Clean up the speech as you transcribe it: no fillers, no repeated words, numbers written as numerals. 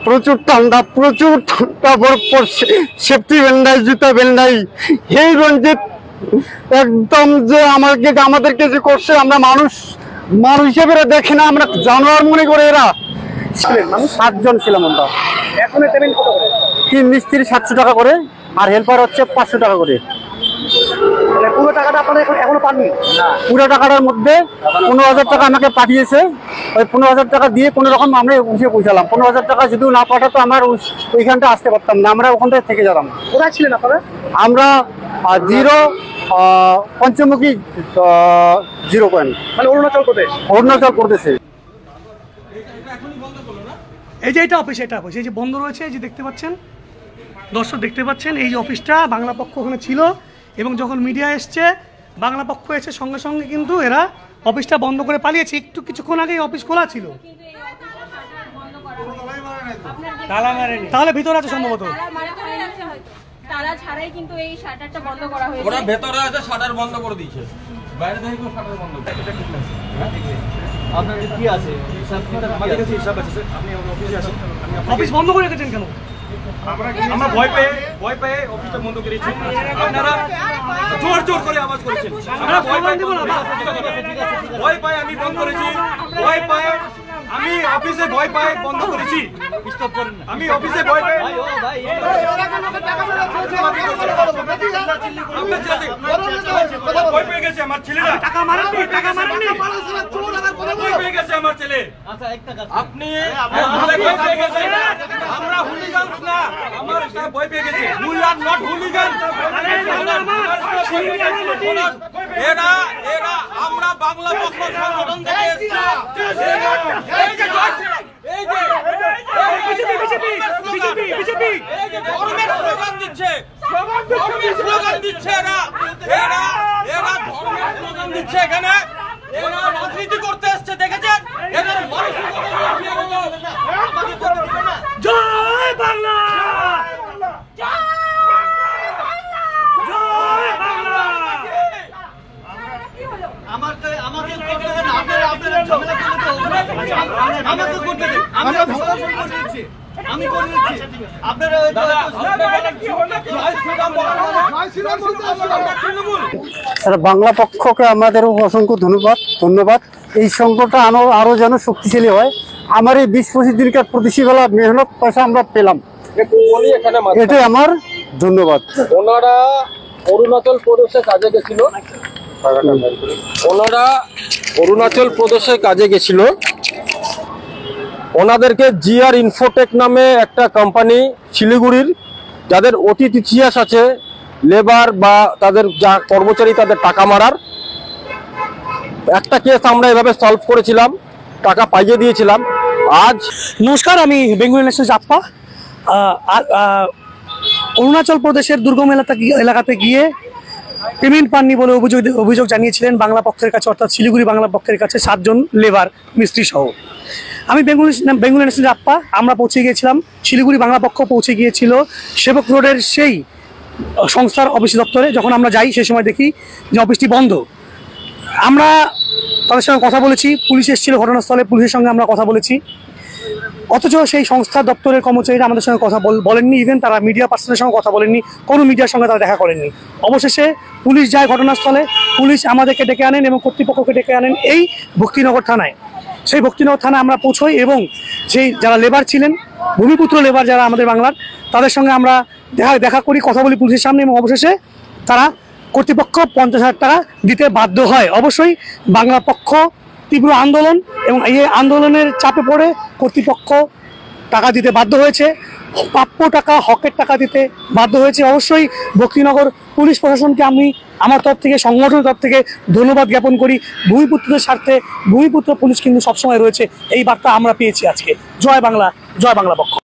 প্রচুর ঠান্ডা বরফ পড়ছে, সেফটি বেন্ডাই, জুতা বেন্ডাই। এই রঞ্জিত একদম যে আমাদেরকে যে করছে, আমরা মানুষ হিসেবে দেখে না, আমরা জানোয়ার মনে করে। এরা ছিলেন 7 জন ছিলাম আমরা। এখন পেমেন্ট কত করে? 3 মিস্ত্রি 700 টাকা করে, আর হেল্পার হচ্ছে 500 টাকা করে। পুরো টাকাটা আপনারা এখনো পাননি? পুরো টাকাটার মধ্যে 15,000 টাকা আমাকে পাঠিয়েছে। ওই 15,000 টাকা দিয়ে কোনো রকম আমরা উঠে পৌঁছালাম। 15,000 টাকা যদি না পাঠাতো আমার ওইখানটা আসতে পারতাম না, আমরা ওখানটা থেকে যেতাম। কোথায় ছিলেন আপনারা? আমরা 0 পঞ্চমুখী 0 পয়েন্ট, মানে অরুণাচল প্রদেশে। এই যে এটা অফিস, এই যে বন্ধ রয়েছে, এই যে দেখতে পাচ্ছেন দর্শক, দেখতে পাচ্ছেন এই যে অফিসটা বাংলা পক্ষ ওখানে ছিল, এবং যখন মিডিয়া এসছে বাংলা পক্ষ এসে সঙ্গে সঙ্গে কিন্তু এরা অফিসটা বন্ধ করে পালিয়েছে। কিছুক্ষণ আগে অফিস খোলা ছিল, তাহলে ভিতরে আছে সম্ভবত। তালা ছাড়াই কিন্তু এই শাটারটা বন্ধ করা হয়েছে। ওরা ভেতরে আছে, শাটার বন্ধ করে দিয়েছে, বাইরে থেকে কেউ শাটার বন্ধ করে। এটা ঠিক আছে। আপনার কি আছে? আমাদের কাছে হিসাব আছে স্যার। আপনি অফিসে আসেন। অফিস বন্ধ করে রেখেছেন কেন? আমরা ভয় পেয়ে অফিসটা বন্ধ করেছি। আপনারা জোর করে আওয়াজ করেছেন। আমরা ভয় পাই আমি বন্ধ করেছি। আমি অফিসে ভয় পাই বন্ধ করেছি। আমি অফিসে ভয় পাই। ভয় পেয়ে গেছে আমার ছেলেরা। টাকা মারেননি। ভয় পেয়ে গেছে আমার ছেলে। আপনি ভয় পেয়ে গেছে। আমরা হুলিগানস না, আমার স্টাফ ভয় পেয়ে গেছে। We are not hooligan. এরা আমরা বাংলা পক্ষ সংগঠন থেকে এসেছি। স্লোগান দিচ্ছে এখানে। এরা রাজনীতি করতে এসছে, দেখেছেন? জয় বাংলা, বাংলা পক্ষকে আমাদের অসংখ্য ধন্যবাদ। এই সংঘটা আরো যেন শক্তিশালী হয়। আমার এই 20-25 দিনকার প্রতিষ্ঠা মেহনত পয়সা আমরা পেলাম, এটাই আমার ধন্যবাদ। ওনারা অরুণাচল প্রদেশে কাজে গেছিল। ওনাদেরকে জিআর ইনফোটেক নামে একটা কোম্পানি শিলিগুড়ির, যাদের অতীত ইতিহাস আছে লেবার বা তাদের যা কর্মচারী তাদের টাকা মারার, একটা কেস আমরা এভাবে সলভ করেছিলাম, টাকা পাইয়ে দিয়েছিলাম। আজ নমস্কার, আমি বেঙ্গলি ন্যাশনাল চাপ্পা। অরুণাচল প্রদেশের দুর্গম এলাকাতে গিয়ে পেমেন্ট পাননি বলে অভিযোগ জানিয়েছিলেন বাংলা পক্ষের কাছে, অর্থাৎ শিলিগুড়ি বাংলা পক্ষের কাছে 7 জন লেবার মিস্ত্রি সহ। আমি বেঙ্গলি ন্যাশনাল চাপ্পা, আমরা পৌঁছে গিয়েছিলাম, শিলিগুড়ি বাংলা পক্ষ পৌঁছে গিয়েছিল সেবক রোডের সেই সংস্থার অফিস দপ্তরে। যখন আমরা যাই সেই সময় দেখি যে অফিসটি বন্ধ। আমরা তাদের সঙ্গে কথা বলেছি, পুলিশ এসেছিল ঘটনাস্থলে, পুলিশের সঙ্গে আমরা কথা বলেছি, অথচ সেই সংস্থার দপ্তরের কর্মচারীরা আমাদের সঙ্গে কথা বলেননি। ইভেন তারা মিডিয়া পার্সনের সঙ্গে কথা বলেননি, কোনো মিডিয়ার সঙ্গে তারা দেখা করেননি। অবশেষে পুলিশ যায় ঘটনাস্থলে, পুলিশ আমাদেরকে ডেকে আনেন এবং কর্তৃপক্ষকে ডেকে আনেন এই ভক্তিনগর থানায়। সেই ভক্তিনগর থানায় আমরা পৌঁছই এবং সেই যারা লেবার ছিলেন, ভূমিপুত্র লেবার যারা আমাদের বাংলার, তাদের সঙ্গে আমরা দেখা করি, কথা বলি পুলিশের সামনে, এবং অবশেষে তারা কর্তৃপক্ষ 50,000 টাকা দিতে বাধ্য হয়। অবশ্যই বাংলা পক্ষ তীব্র আন্দোলন, এবং এই আন্দোলনের চাপে পড়ে কর্তৃপক্ষ টাকা দিতে বাধ্য হয়েছে, প্রাপ্য টাকা, হকের টাকা দিতে বাধ্য হয়েছে। অবশ্যই ভক্তিনগর পুলিশ প্রশাসনকে আমি আমার তরফ থেকে, সংগঠনের তরফ থেকে ধন্যবাদ জ্ঞাপন করি। ভূমিপুত্রদের স্বার্থে ভূমিপুত্র পুলিশ কিন্তু সবসময় রয়েছে, এই বার্তা আমরা পেয়েছি আজকে। জয় বাংলা, জয় বাংলা পক্ষ।